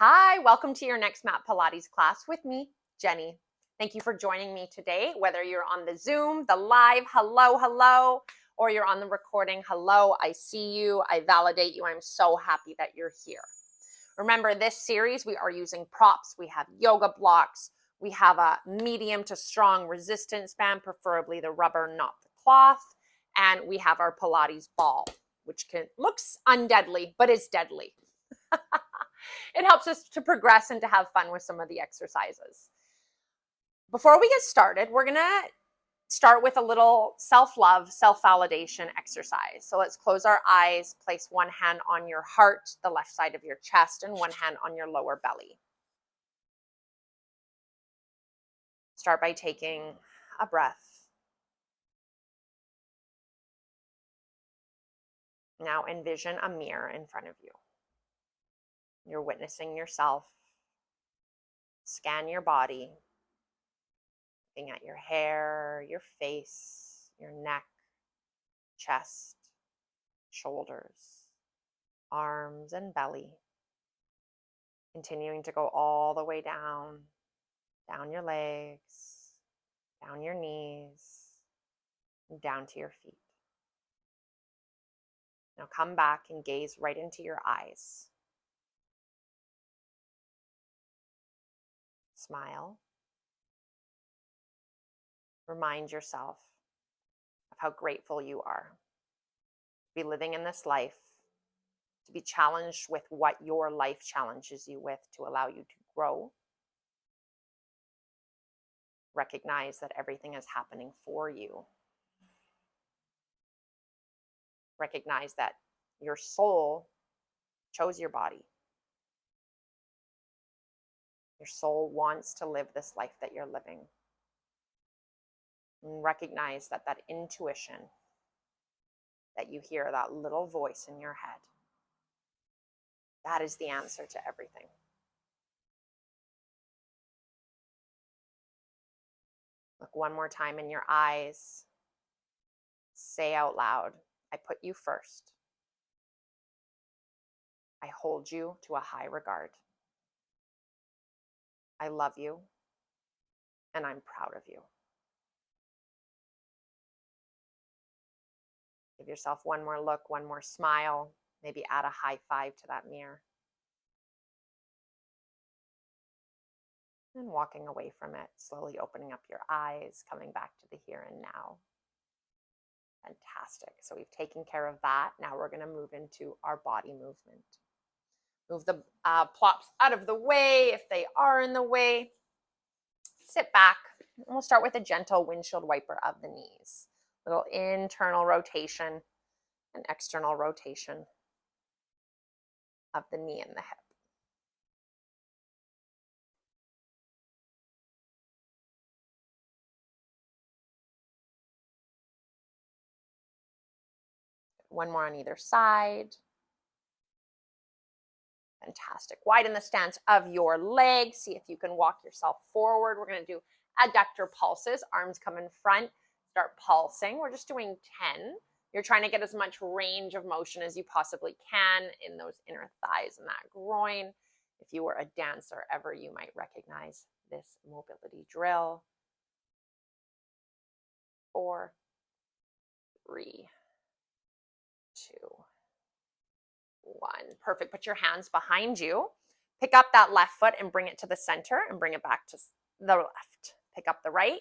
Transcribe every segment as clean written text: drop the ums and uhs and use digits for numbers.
Hi, welcome to your next Mat Pilates class with me, Jenny. Thank you for joining me today, whether you're on the Zoom, the live, hello, or you're on the recording, hello, I see you, I validate you, I'm so happy that you're here. Remember, this series, we are using props, we have yoga blocks, we have a medium to strong resistance band, preferably the rubber, not the cloth, and we have our Pilates ball, which looks undeadly, but is deadly. It helps us to progress and to have fun with some of the exercises. Before we get started, we're going to start with a little self-love, self-validation exercise. So let's close our eyes, place one hand on your heart, the left side of your chest, and one hand on your lower belly. Start by taking a breath. Now envision a mirror in front of you. You're witnessing yourself. Scan your body, looking at your hair, your face, your neck, chest, shoulders, arms, and belly. Continuing to go all the way down your legs, down your knees, and down to your feet. Now come back and gaze right into your eyes. Smile. Remind yourself of how grateful you are to be living in this life, to be challenged with what your life challenges you with to allow you to grow. Recognize that everything is happening for you. Recognize that your soul chose your body. Your soul wants to live this life that you're living. And recognize that intuition that you hear, that little voice in your head, that is the answer to everything. Look one more time in your eyes. Say out loud, I put you first. I hold you to a high regard. I love you, and I'm proud of you. Give yourself one more look, one more smile. Maybe add a high five to that mirror. And walking away from it, slowly opening up your eyes, coming back to the here and now. Fantastic. So we've taken care of that. Now we're going to move into our body movement. Move the plops out of the way if they are in the way. Sit back, and we'll start with a gentle windshield wiper of the knees. Little internal rotation and external rotation of the knee and the hip. One more on either side. Fantastic. Widen the stance of your legs. See if you can walk yourself forward. We're going to do adductor pulses. Arms come in front. Start pulsing. We're just doing 10. You're trying to get as much range of motion as you possibly can in those inner thighs and that groin. If you were a dancer ever, you might recognize this mobility drill. 4, 3, 2, 1. Perfect. Put your hands behind you. Pick up that left foot and bring it to the center and bring it back to the left. Pick up the right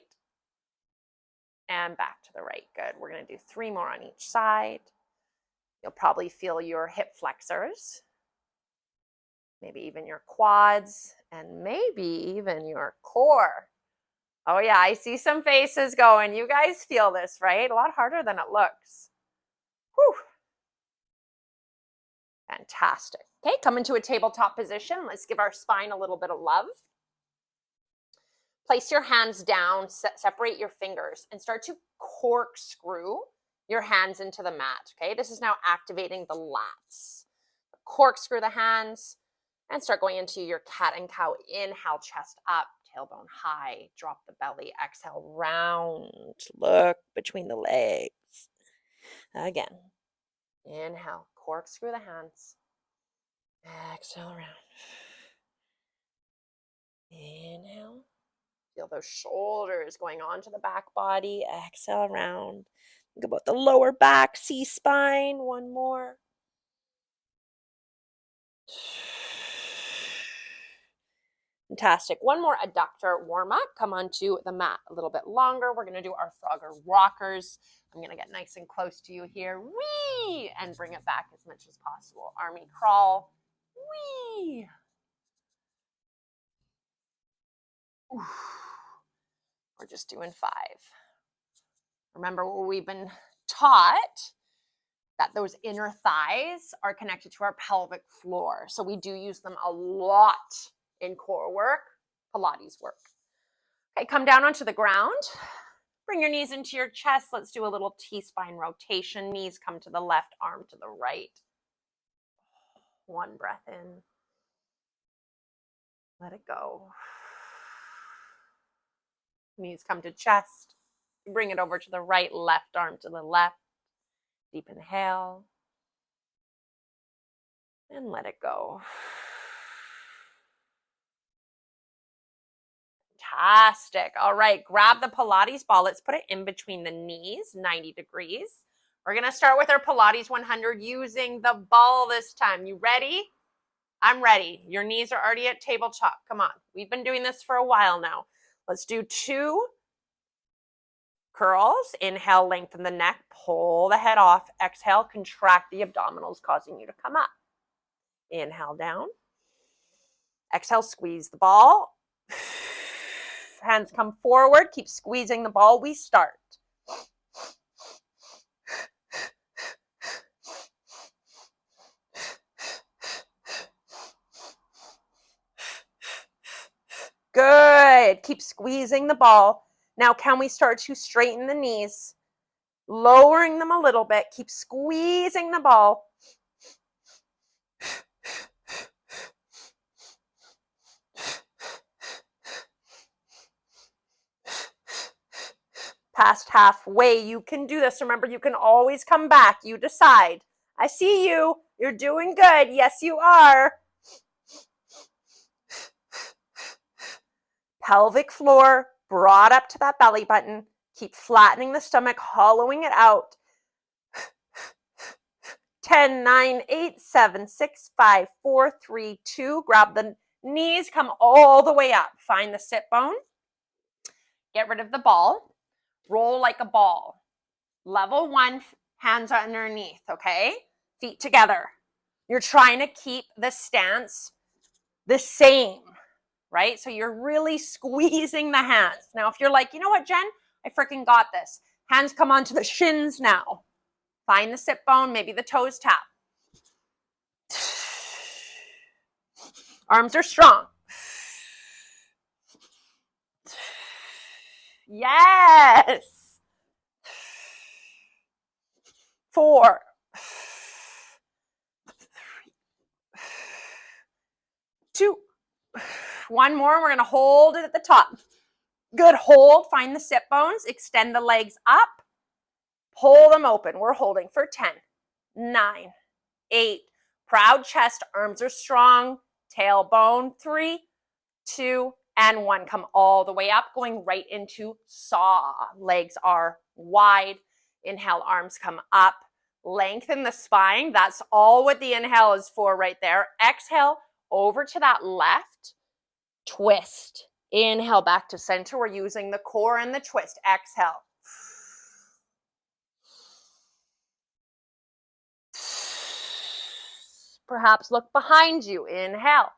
and back to the right. Good. We're going to do 3 more on each side. You'll probably feel your hip flexors, maybe even your quads, and maybe even your core. Oh yeah, I see some faces going. You guys feel this, right? A lot harder than it looks. Whew. Fantastic. Okay, come into a tabletop position. Let's give our spine a little bit of love. Place your hands down, separate your fingers, and start to corkscrew your hands into the mat. Okay, this is now activating the lats. Corkscrew the hands and start going into your cat and cow. Inhale, chest up, tailbone high, drop the belly. Exhale, round, look between the legs. Again, inhale, corkscrew the hands. Exhale around. those shoulders going onto the back body. Exhale around. Think about the lower back, C-spine. One more. Fantastic. One more adductor warm up. Come onto the mat a little bit longer. We're going to do our Frogger rockers. I'm going to get nice and close to you here. Whee! And bring it back as much as possible. Army crawl. Whee! Oof. We're just doing 5. Remember what we've been taught, that those inner thighs are connected to our pelvic floor. So we do use them a lot in core work, Pilates work. Okay, come down onto the ground. Bring your knees into your chest. Let's do a little T-spine rotation. Knees come to the left, arm to the right. One breath in. Let it go. Knees come to chest. Bring it over to the right, left arm to the left. Deep inhale. And let it go. Fantastic. All right, grab the Pilates ball. Let's put it in between the knees, 90 degrees. We're going to start with our Pilates 100 using the ball this time. You ready? I'm ready. Your knees are already at tabletop. Come on. We've been doing this for a while now. Let's do 2 curls. Inhale, lengthen the neck. Pull the head off. Exhale, contract the abdominals, causing you to come up. Inhale down. Exhale, squeeze the ball. Hands come forward. Keep squeezing the ball. We start. Good. Keep squeezing the ball. Now, can we start to straighten the knees? Lowering them a little bit. Keep squeezing the ball. Past halfway, you can do this. Remember, you can always come back. You decide. I see you. You're doing good. Yes, you are. Pelvic floor brought up to that belly button. Keep flattening the stomach, hollowing it out. 10, 9, 8, 7, 6, 5, 4, 3, 2. Grab the knees, come all the way up. Find the sit bone. Get rid of the ball. Roll like a ball. Level 1, hands underneath, okay? Feet together. You're trying to keep the stance the same, right? So you're really squeezing the hands. Now, if you're like, you know what, Jen? I freaking got this. Hands come onto the shins now. Find the sit bone, maybe the toes tap. Arms are strong. Yes. 4. 2. One more. We're going to hold it at the top. Good. Hold. Find the sit bones. Extend the legs up. Pull them open. We're holding for 10, 9, 8. Proud chest. Arms are strong. Tailbone. 3, 2, and 1. Come all the way up, going right into saw. Legs are wide. Inhale, arms come up. Lengthen the spine. That's all what the inhale is for right there. Exhale, over to that left. Twist. Inhale, back to center. We're using the core and the twist. Exhale. Perhaps look behind you. Inhale.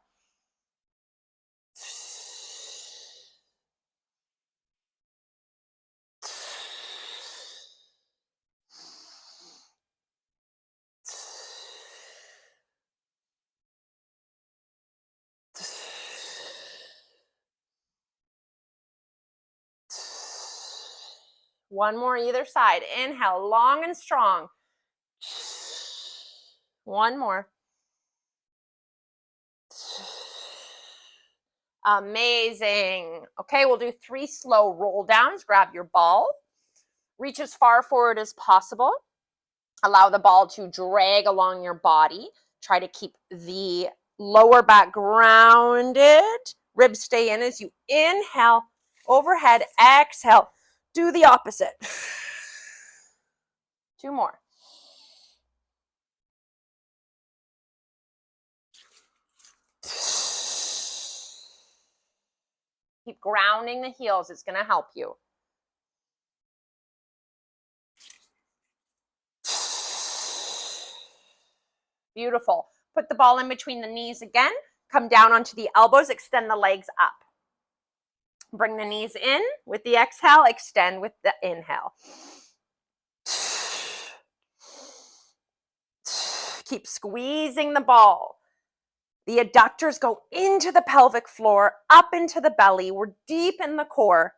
One more either side. Inhale, long and strong. One more. Amazing. Okay, we'll do 3 slow roll downs. Grab your ball. Reach as far forward as possible. Allow the ball to drag along your body. Try to keep the lower back grounded. Ribs stay in as you inhale. overhead. Exhale. Do the opposite. 2 more. Keep grounding the heels. It's going to help you. Beautiful. Put the ball in between the knees again. Come down onto the elbows. Extend the legs up. Bring the knees in with the exhale. Extend with the inhale. Keep squeezing the ball. The adductors go into the pelvic floor, up into the belly. We're deep in the core.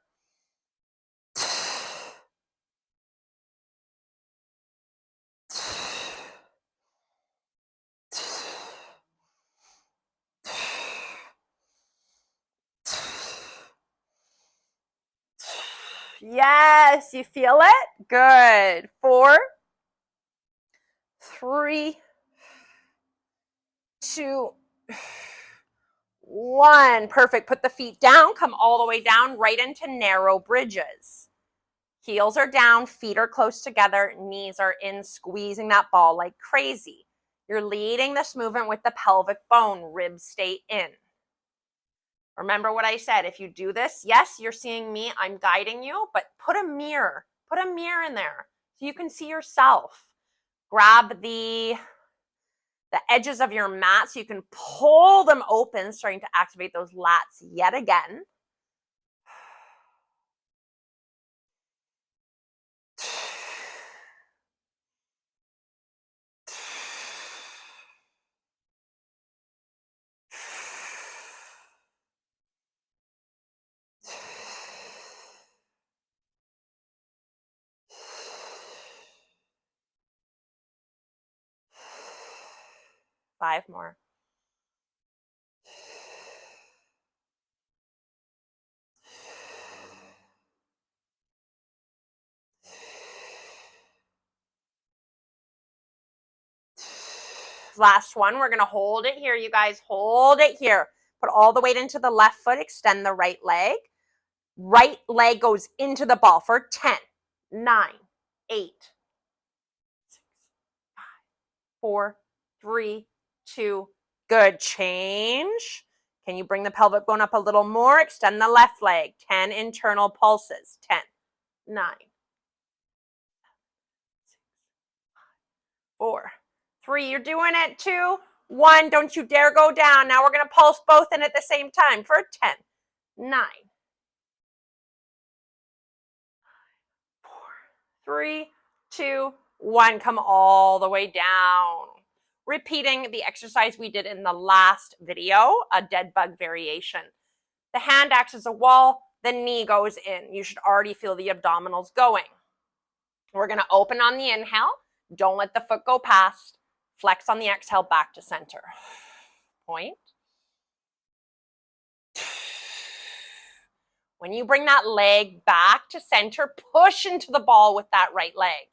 Yes, you feel it? Good. 4, 3, 2, 1. Perfect. Put the feet down. Come all the way down right into narrow bridges. Heels are down. Feet are close together. Knees are in, squeezing that ball like crazy. You're leading this movement with the pelvic bone. Ribs stay in. Remember what I said. If you do this, yes, you're seeing me. I'm guiding you, but put a mirror. Put a mirror in there so you can see yourself. Grab the edges of your mat so you can pull them open, starting to activate those lats yet again. Five more. Last one. We're going to hold it here, you guys. Hold it here. Put all the weight into the left foot. Extend the right leg. Right leg goes into the ball for 10, 9, 8, 6, 5, 4, 3, 2. Good. Change. Can you bring the pelvic bone up a little more? Extend the left leg. 10 internal pulses. 10, 9, 4, 3. You're doing it. 2, 1. Don't you dare go down. Now we're going to pulse both in at the same time for 10, 9, 4, 3, 2, 1. Come all the way down. Repeating the exercise we did in the last video, a dead bug variation. The hand acts as a wall, the knee goes in. You should already feel the abdominals going. We're going to open on the inhale. Don't let the foot go past. Flex on the exhale, back to center. Point. When you bring that leg back to center, push into the ball with that right leg.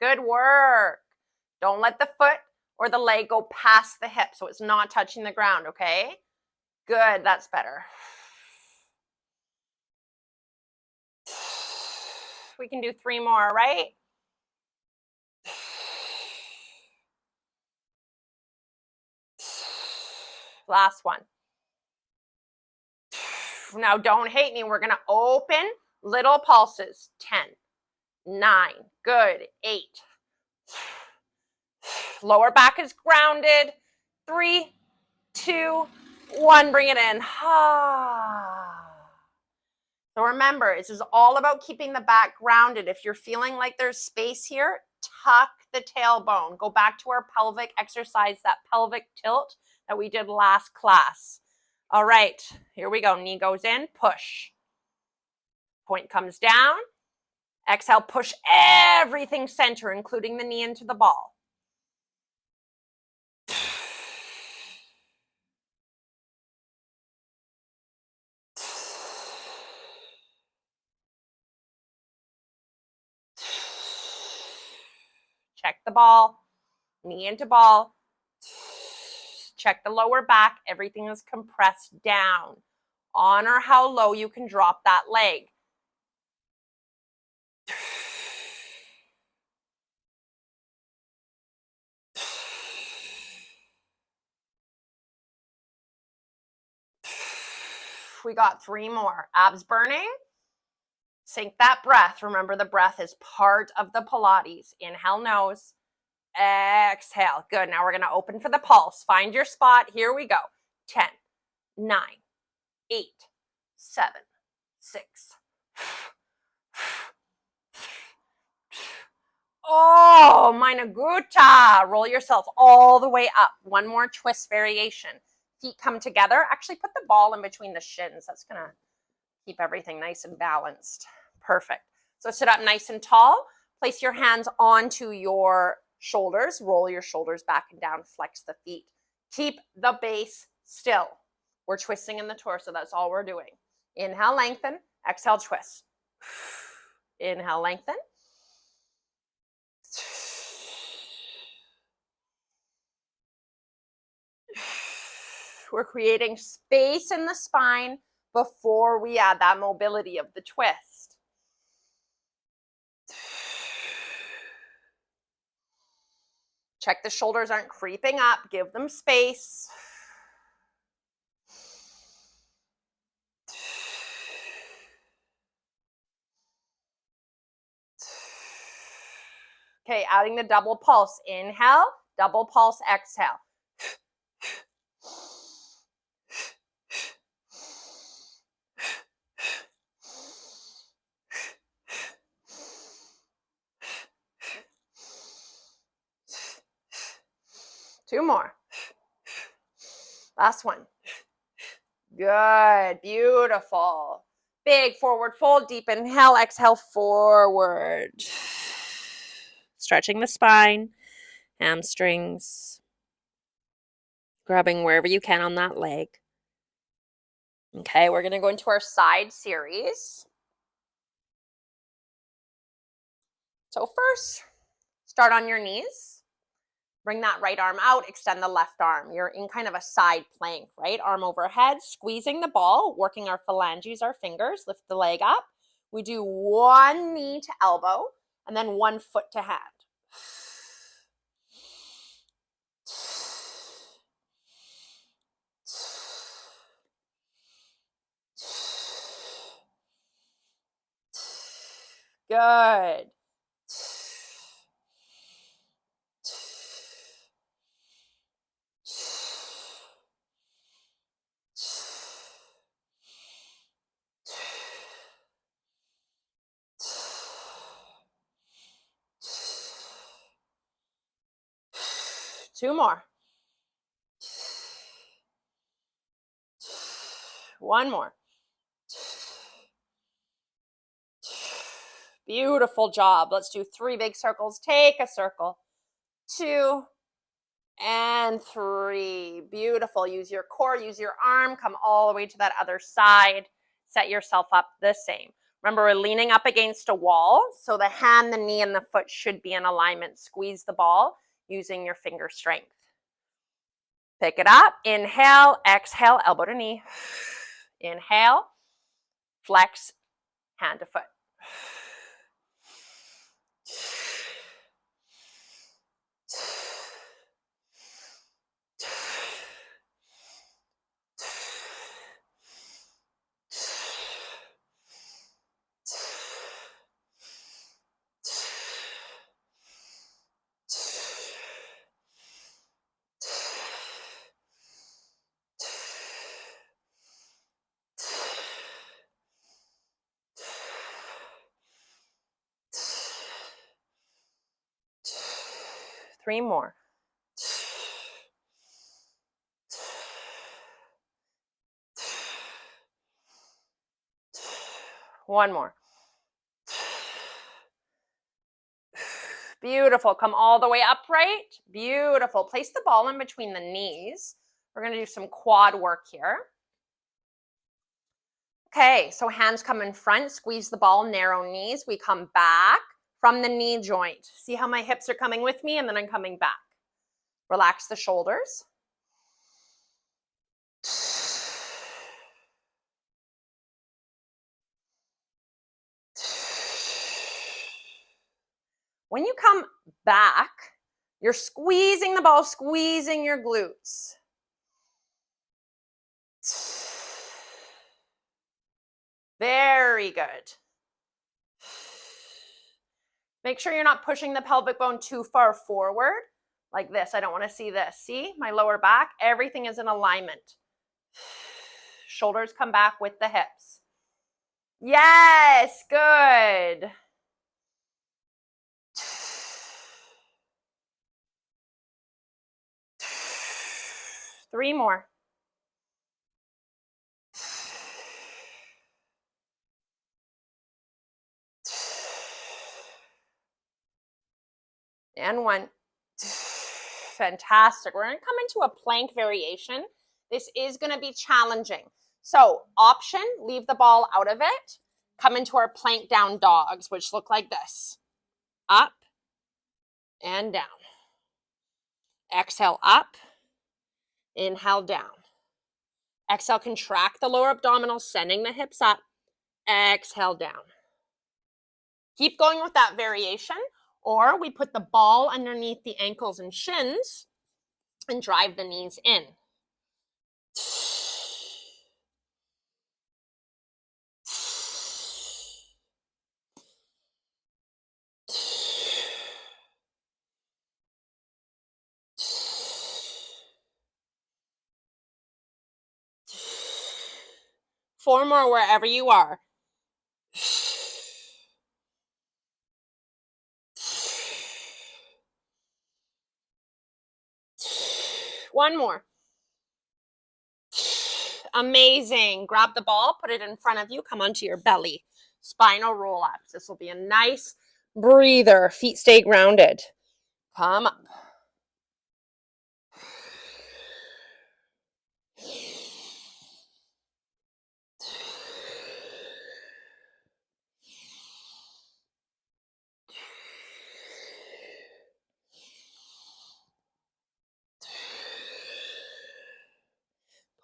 Good work. Don't let the foot or the leg go past the hip so it's not touching the ground, okay? Good, that's better. We can do 3 more, right? Last one. Now don't hate me. We're going to open little pulses. 10, 9, good, 8. Lower back is grounded. 3, 2, 1. Bring it in. So remember, this is all about keeping the back grounded. If you're feeling like there's space here, tuck the tailbone. Go back to our pelvic exercise, that pelvic tilt that we did last class. All right, here we go. Knee goes in, push. Point comes down. Exhale, push everything center, including the knee into the ball. check the ball, knee into ball. Check the lower back. Everything is compressed down. Honor how low you can drop that leg. We got 3 more. Abs burning. Sink that breath. Remember, the breath is part of the Pilates. Inhale, nose. Exhale. Good. Now we're going to open for the pulse. Find your spot. Here we go. 10, 9, 8, 7, 6. Oh, meine Güte. Roll yourself all the way up. One more twist variation. Feet come together. Actually, put the ball in between the shins. That's going to keep everything nice and balanced. Perfect. So sit up nice and tall. Place your hands onto your shoulders. Roll your shoulders back and down. Flex the feet. Keep the base still. We're twisting in the torso. That's all we're doing. Inhale, lengthen. Exhale, twist. Inhale, lengthen. We're creating space in the spine before we add that mobility of the twist. Check the shoulders aren't creeping up. Give them space. Okay, adding the double pulse. Inhale, double pulse, exhale. Two more. Last one. Good, beautiful. Big forward fold, deep inhale, exhale, forward. Stretching the spine, hamstrings. Grabbing wherever you can on that leg. Okay, we're going to go into our side series. So first, start on your knees. Bring that right arm out, extend the left arm. You're in kind of a side plank, right? Arm overhead, squeezing the ball, working our phalanges, our fingers, lift the leg up. We do one knee to elbow and then one foot to hand. Good. Two more. One more. Beautiful job. Let's do 3 big circles. Take a circle. 2 and 3. Beautiful. Use your core, use your arm. Come all the way to that other side. Set yourself up the same. Remember, we're leaning up against a wall, so the hand, the knee, and the foot should be in alignment. Squeeze the ball using your finger strength. Pick it up. Inhale, exhale, elbow to knee. Inhale, flex, hand to foot. Three more. One more. Beautiful. Come all the way upright. Beautiful. Place the ball in between the knees. We're going to do some quad work here. Okay, so hands come in front. Squeeze the ball, narrow knees. We come back, from the knee joint. See how my hips are coming with me, and then I'm coming back. Relax the shoulders. When you come back, you're squeezing the ball, squeezing your glutes. Very good. Make sure you're not pushing the pelvic bone too far forward, like this. I don't want to see this. See, my lower back, everything is in alignment. Shoulders come back with the hips. Yes, good. Three more. And one. Fantastic. We're going to come into a plank variation. This is going to be challenging. So option, leave the ball out of it. Come into our plank down dogs, which look like this. Up and down. Exhale up. Inhale down. Exhale, contract the lower abdominal, sending the hips up. Exhale down. Keep going with that variation, or we put the ball underneath the ankles and shins and drive the knees in. Four more wherever you are. One more. Amazing. Grab the ball, put it in front of you, come onto your belly. Spinal roll-ups. This will be a nice breather. Feet stay grounded. Come up.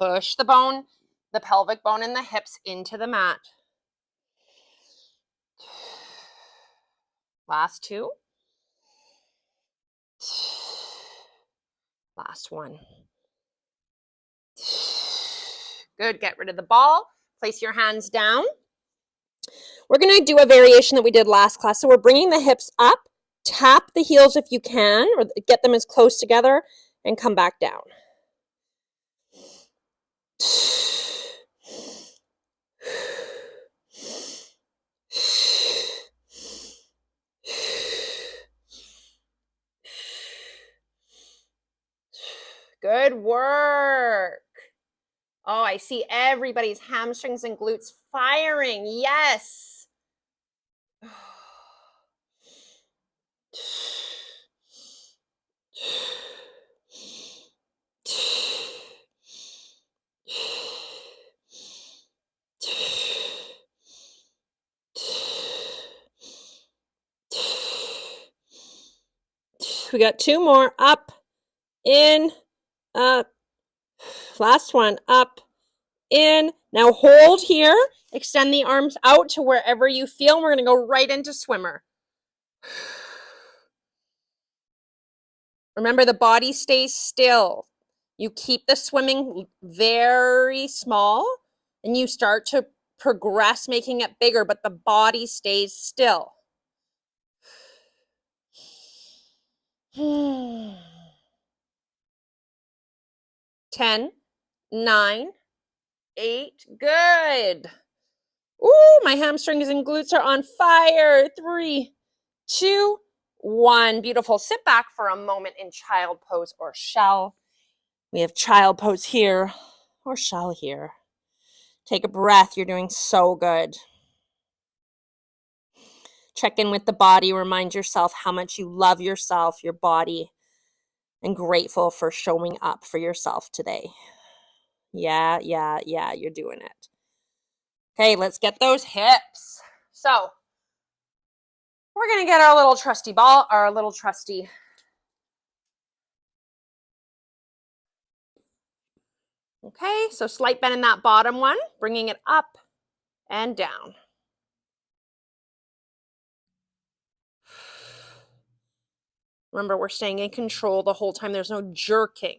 Push the bone, the pelvic bone and the hips into the mat. Last two. Last one. Good. Get rid of the ball. Place your hands down. We're going to do a variation that we did last class. So we're bringing the hips up. Tap the heels if you can, or get them as close together, and come back down. Good work. Oh, I see everybody's hamstrings and glutes firing. Yes. We got two more. Up, in, up. Last one. Up, in. Now hold here. Extend the arms out to wherever you feel. We're going to go right into swimmer. Remember, the body stays still. You keep the swimming very small, and you start to progress, making it bigger, but the body stays still. 10, 9, 8, good. Ooh, my hamstrings and glutes are on fire. 3, 2, 1. Beautiful. Sit back for a moment in child pose or shell. We have child pose here or shell here. Take a breath. You're doing so good. Check in with the body. Remind yourself how much you love yourself, your body, and grateful for showing up for yourself today. Yeah, you're doing it. Okay, let's get those hips. So We're going to get our little trusty ball, our little trusty okay, so slight bend in that bottom one, bringing it up and down. Remember, we're staying in control the whole time. There's no jerking.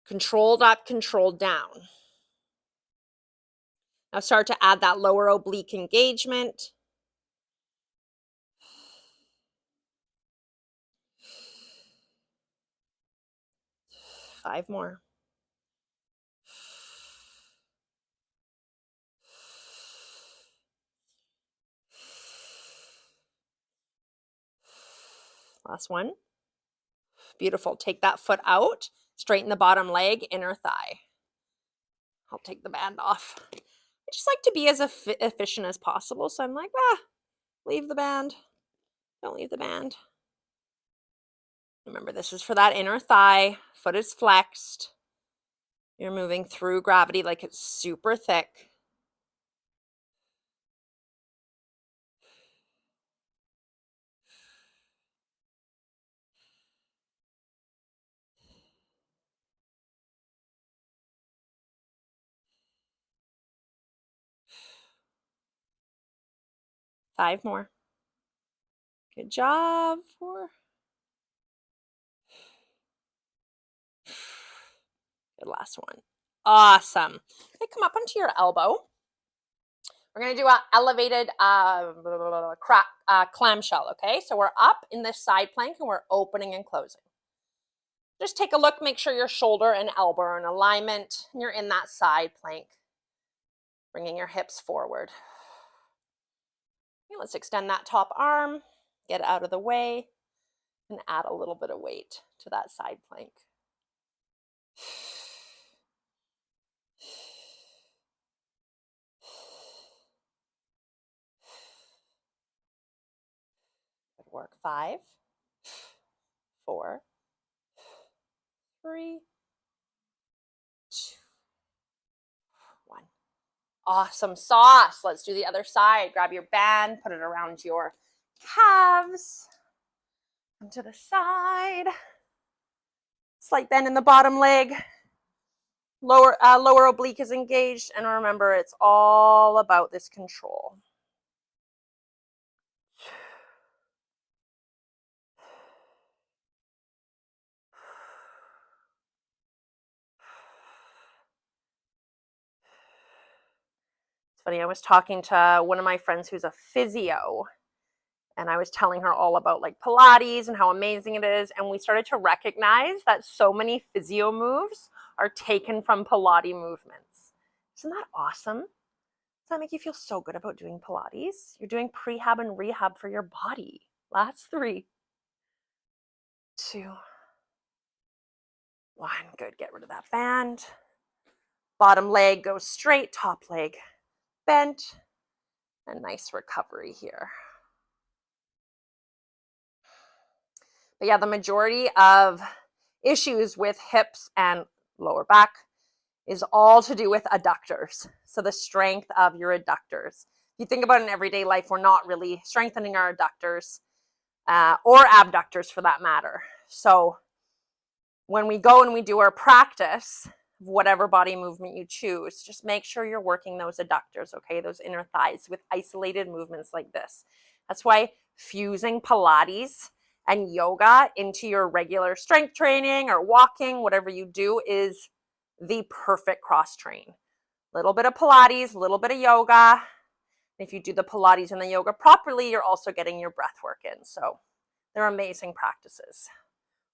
Controlled up, controlled down. Now start to add that lower oblique engagement. Five more. Last one. Beautiful. Take that foot out, straighten the bottom leg, inner thigh. I'll take the band off. I just like to be as efficient as possible. So I'm like, leave the band. Don't leave the band. Remember, this is for that inner thigh. Foot is flexed. You're moving through gravity like it's super thick. Five more. Good job. Four. Good last one. Awesome. Okay, come up onto your elbow. We're going to do an elevated clamshell, okay? So we're up in this side plank and we're opening and closing. Just take a look, make sure your shoulder and elbow are in alignment and you're in that side plank. Bringing your hips forward. Okay, let's extend that top arm, get it out of the way, and add a little bit of weight to that side plank. Good work. 5, 4, 3, 2, 1. Awesome sauce. Let's do the other side. Grab your band, put it around your calves. Come to the side. Slight bend in the bottom leg. Lower oblique is engaged. And remember, it's all about this control. It's funny, I was talking to one of my friends who's a physio, and I was telling her all about like Pilates and how amazing it is. And we started to recognize that so many physio moves are taken from Pilates movements. Isn't that awesome? Does that make you feel so good about doing Pilates? You're doing prehab and rehab for your body. Last 3, 2, 1. Good. Get rid of that band. Bottom leg goes straight, top leg bent. A nice recovery here. But yeah, the majority of issues with hips and lower back is all to do with adductors. So the strength of your adductors. If you think about it in everyday life, we're not really strengthening our adductors or abductors for that matter. So when we go and we do our practice, whatever body movement you choose, just make sure you're working those adductors, okay? Those inner thighs with isolated movements like this. That's why fusing Pilates and yoga into your regular strength training or walking, whatever you do, is the perfect cross train. Little bit of Pilates, little bit of yoga. If you do the Pilates and the yoga properly, you're also getting your breath work in. So they're amazing practices.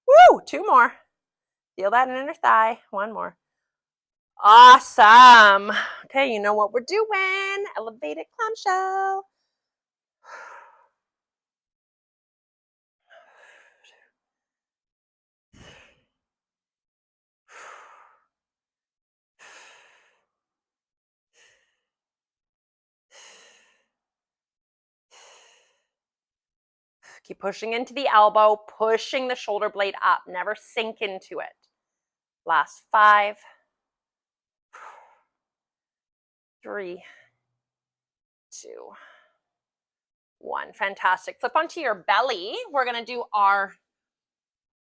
Woo! 2 more. Feel that in inner thigh. 1 more. Awesome. Okay, you know what we're doing. Elevated clamshell. Keep pushing into the elbow, pushing the shoulder blade up. Never sink into it. Last 5, 3, 2, 1. Fantastic. Flip onto your belly. We're going to do our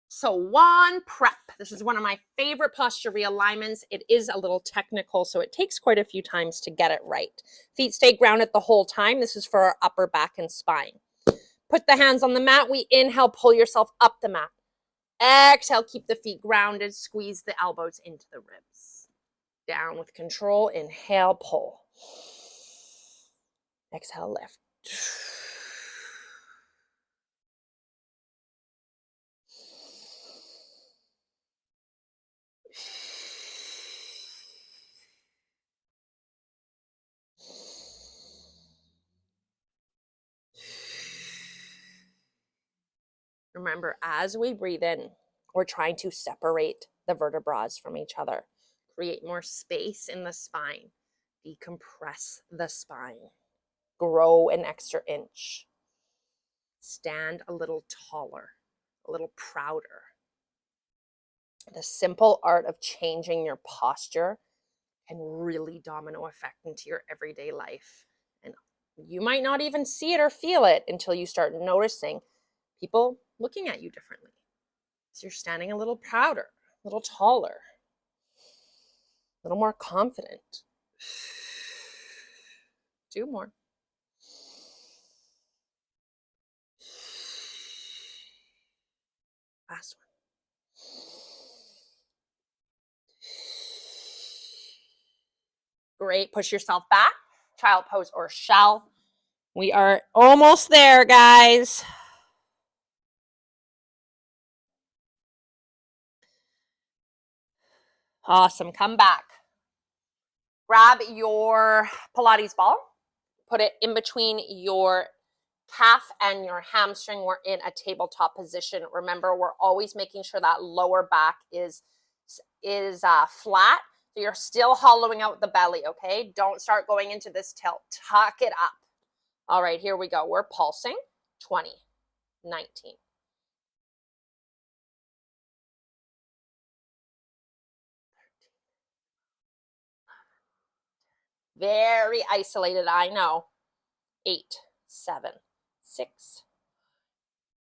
swan prep. This is one of my favorite posture realignments. It is a little technical, so it takes quite a few times to get it right. Feet stay grounded the whole time. This is for our upper back and spine. Put the hands on the mat. We inhale, pull yourself up the mat. Exhale, keep the feet grounded. Squeeze the elbows into the ribs. Down with control. Inhale, pull. Exhale, lift. Remember, as we breathe in, we're trying to separate the vertebrae from each other, create more space in the spine, decompress the spine, grow an extra inch, stand a little taller, a little prouder. The simple art of changing your posture can really domino effect into your everyday life. And you might not even see it or feel it until you start noticing people looking at you differently. So you're standing a little prouder, a little taller, a little more confident. 2 more. Last one. Great. Push yourself back. Child pose or shell. We are almost there, guys. Awesome. Come back. Grab your Pilates ball. Put it in between your calf and your hamstring. We're in a tabletop position. Remember, we're always making sure that lower back is flat. So you're still hollowing out the belly, okay? Don't start going into this tilt. Tuck it up. All right, here we go. We're pulsing. 20, 19. Very isolated, I know. 8, 7, 6,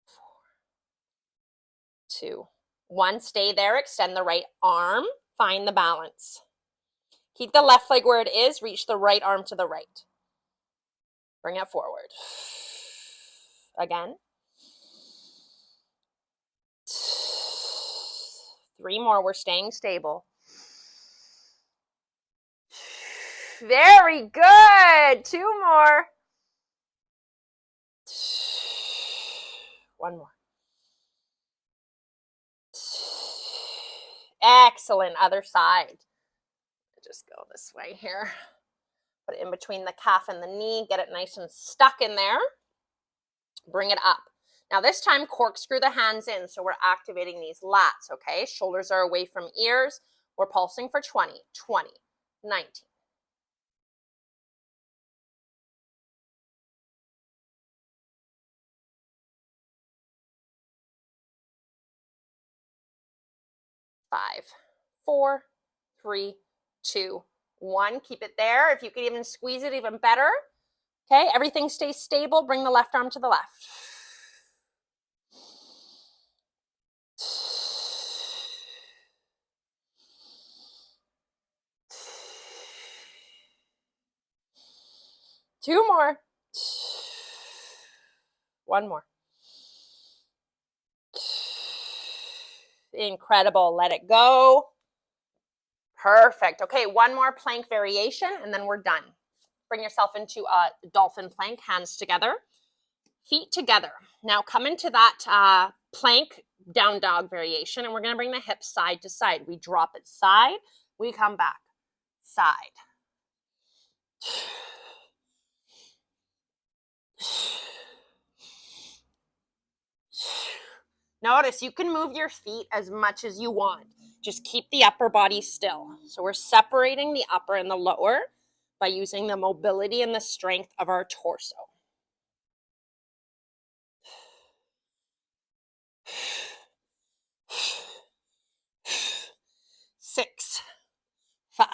4, 2, 1. Stay there. Extend the right arm. Find the balance. Keep the left leg where it is. Reach the right arm to the right. Bring it forward. Again. 3 more. We're staying stable. Very good. 2 more. 1 more. Excellent. Other side. Just go this way here. Put it in between the calf and the knee. Get it nice and stuck in there. Bring it up. Now this time, corkscrew the hands in, so we're activating these lats, okay? Shoulders are away from ears. We're pulsing for 20, 20, 19. Five, 4, 3, 2, 1. Keep it there. If you could even squeeze it, even better. Okay, everything stays stable. Bring the left arm to the left. Two more. 1 more. Incredible. Let it go. Perfect. Okay, 1 more plank variation, and then we're done. Bring yourself into a dolphin plank, hands together, feet together. Now come into that plank down dog variation, and we're going to bring the hips side to side. We drop it side, we come back, side. Notice you can move your feet as much as you want. Just keep the upper body still. So we're separating the upper and the lower by using the mobility and the strength of our torso. 6, 5,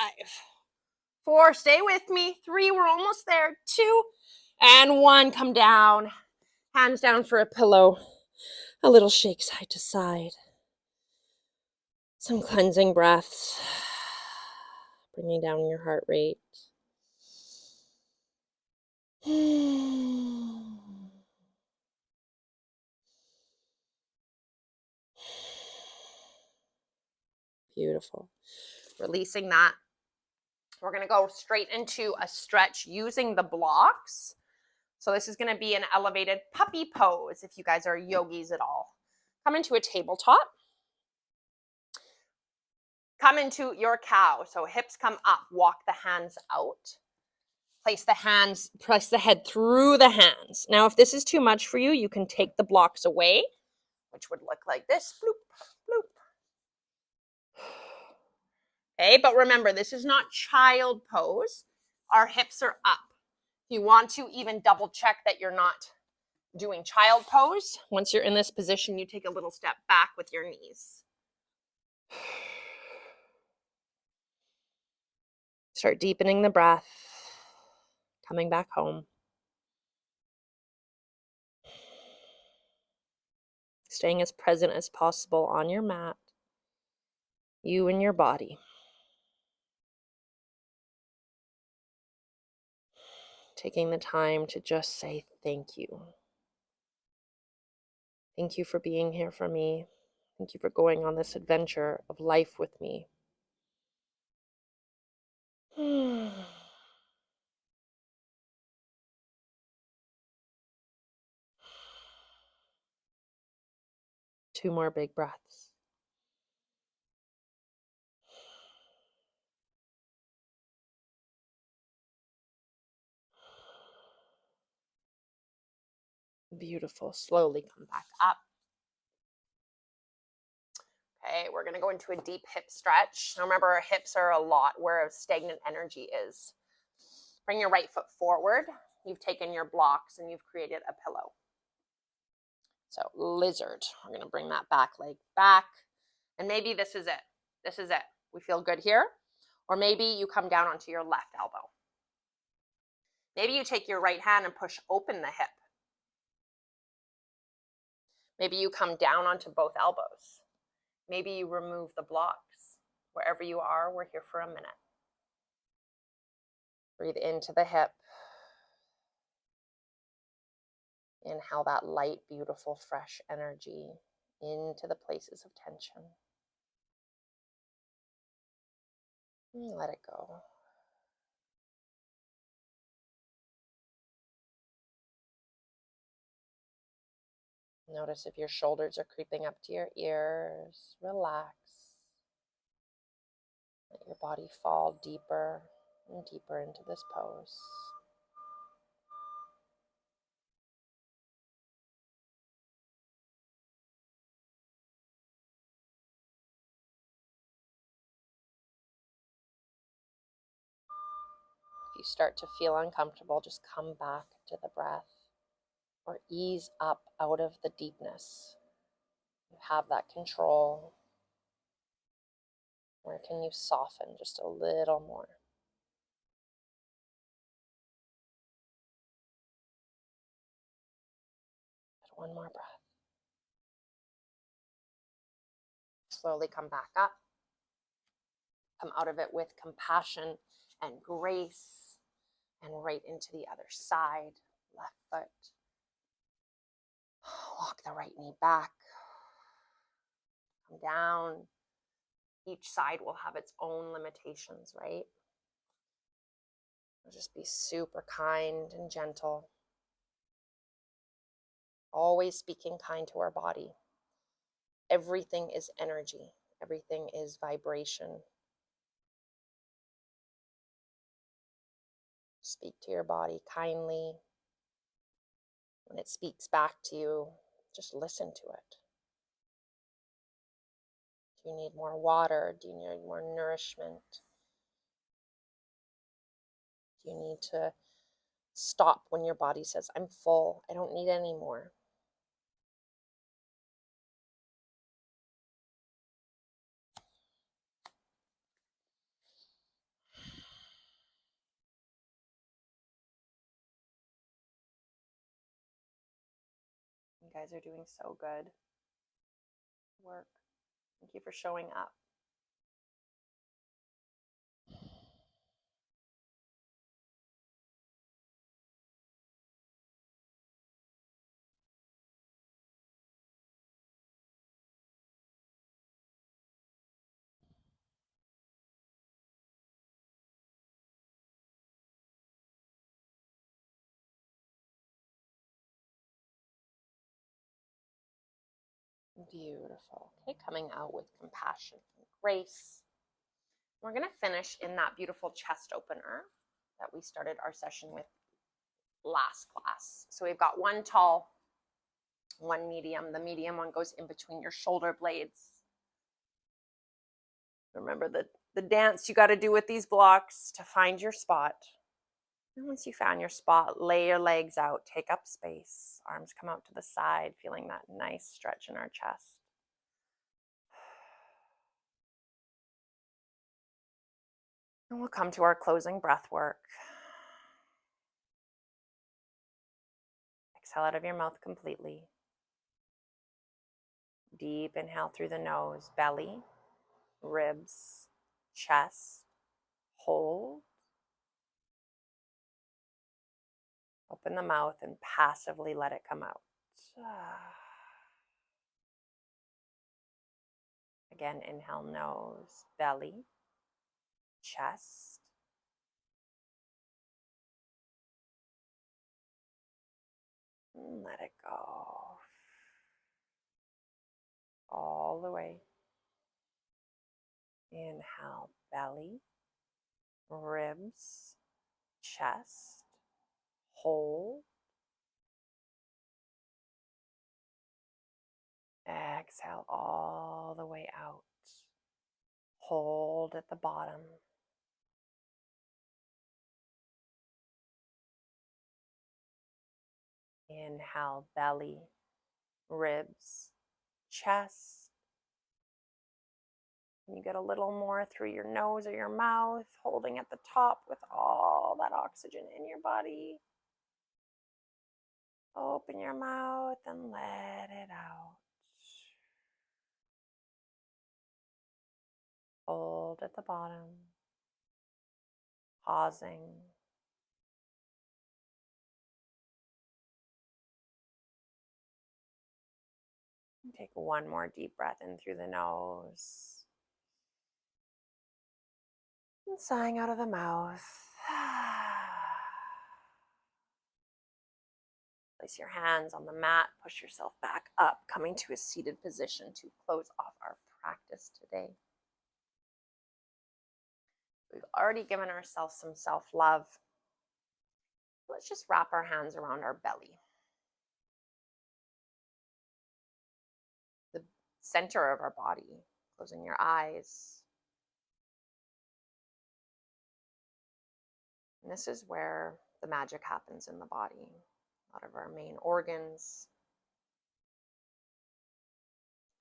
4, stay with me. 3, we're almost there. 2, and 1, come down. Hands down for a pillow. A little shake side to side. Some cleansing breaths. Bringing down your heart rate. Beautiful. Releasing that. We're going to go straight into a stretch using the blocks. So this is going to be an elevated puppy pose if you guys are yogis at all. Come into a tabletop. Come into your cow. So hips come up. Walk the hands out. Place the hands, press the head through the hands. Now, if this is too much for you, you can take the blocks away, which would look like this. Bloop, bloop. Okay, but remember, this is not child pose. Our hips are up. If you want to even double check that you're not doing child pose, once you're in this position, you take a little step back with your knees. Start deepening the breath, coming back home. Staying as present as possible on your mat, you and your body. Taking the time to just say thank you. Thank you for being here for me. Thank you for going on this adventure of life with me. 2 more big breaths. Beautiful. Slowly come back up. Okay, we're going to go into a deep hip stretch. Now remember, our hips are a lot where stagnant energy is. Bring your right foot forward. You've taken your blocks and you've created a pillow. So lizard. We're going to bring that back leg back. And maybe this is it. This is it. We feel good here. Or maybe you come down onto your left elbow. Maybe you take your right hand and push open the hip. Maybe you come down onto both elbows. Maybe you remove the blocks. Wherever you are, we're here for a minute. Breathe into the hip. Inhale that light, beautiful, fresh energy into the places of tension. And let it go. Notice if your shoulders are creeping up to your ears. Relax. Let your body fall deeper and deeper into this pose. If you start to feel uncomfortable, just come back to the breath or ease up out of the deepness. You have that control. Where can you soften just a little more? One more breath. Slowly come back up. Come out of it with compassion and grace. And right into the other side. Left foot. Walk the right knee back. Come down. Each side will have its own limitations, right? Just be super kind and gentle. Always speaking kind to our body. Everything is energy. Everything is vibration. Speak to your body kindly. When it speaks back to you, just listen to it. Do you need more water? Do you need more nourishment? Do you need to stop when your body says, I'm full, I don't need any more? guys are doing so good. Work. Thank you for showing up. Beautiful. Okay, coming out with compassion and grace. We're going to finish in that beautiful chest opener that we started our session with last class. So we've got one tall, one medium. The medium one goes in between your shoulder blades. Remember the dance you got to do with these blocks to find your spot. And once you found your spot, lay your legs out, take up space. Arms come out to the side, feeling that nice stretch in our chest. And we'll come to our closing breath work. Exhale out of your mouth completely. Deep inhale through the nose, belly, ribs, chest, hold. Open the mouth and passively let it come out. Again, inhale, nose, belly, chest. And let it go. All the way. Inhale, belly, ribs, chest, hold. Exhale all the way out. Hold at the bottom. Inhale, belly, ribs, chest. And you get a little more through your nose or your mouth, holding at the top with all that oxygen in your body. Open your mouth and let it out. Hold at the bottom. Pausing. Take one more deep breath in through the nose. And sighing out of the mouth. Place your hands on the mat, push yourself back up, coming to a seated position to close off our practice today. We've already given ourselves some self-love. Let's just wrap our hands around our belly. The center of our body, closing your eyes. And this is where the magic happens in the body. A lot of our main organs.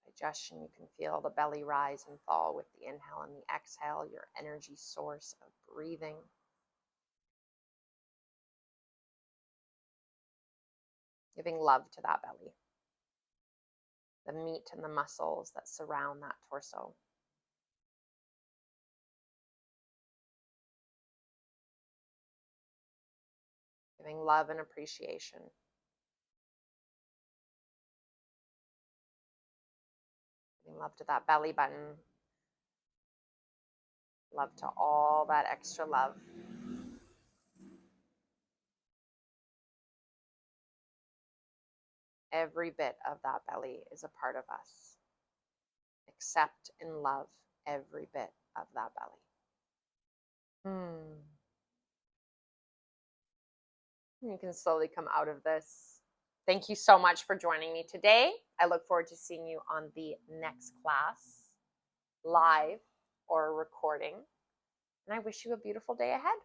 Digestion, you can feel the belly rise and fall with the inhale and the exhale, your energy source of breathing. Giving love to that belly. The meat and the muscles that surround that torso. Giving love and appreciation. Giving love to that belly button. Love to all that extra love. Every bit of that belly is a part of us. Accept and love every bit of that belly. You can slowly come out of this. Thank you so much for joining me today. I look forward to seeing you on the next class, live or recording. And I wish you a beautiful day ahead.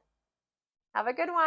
Have a good one.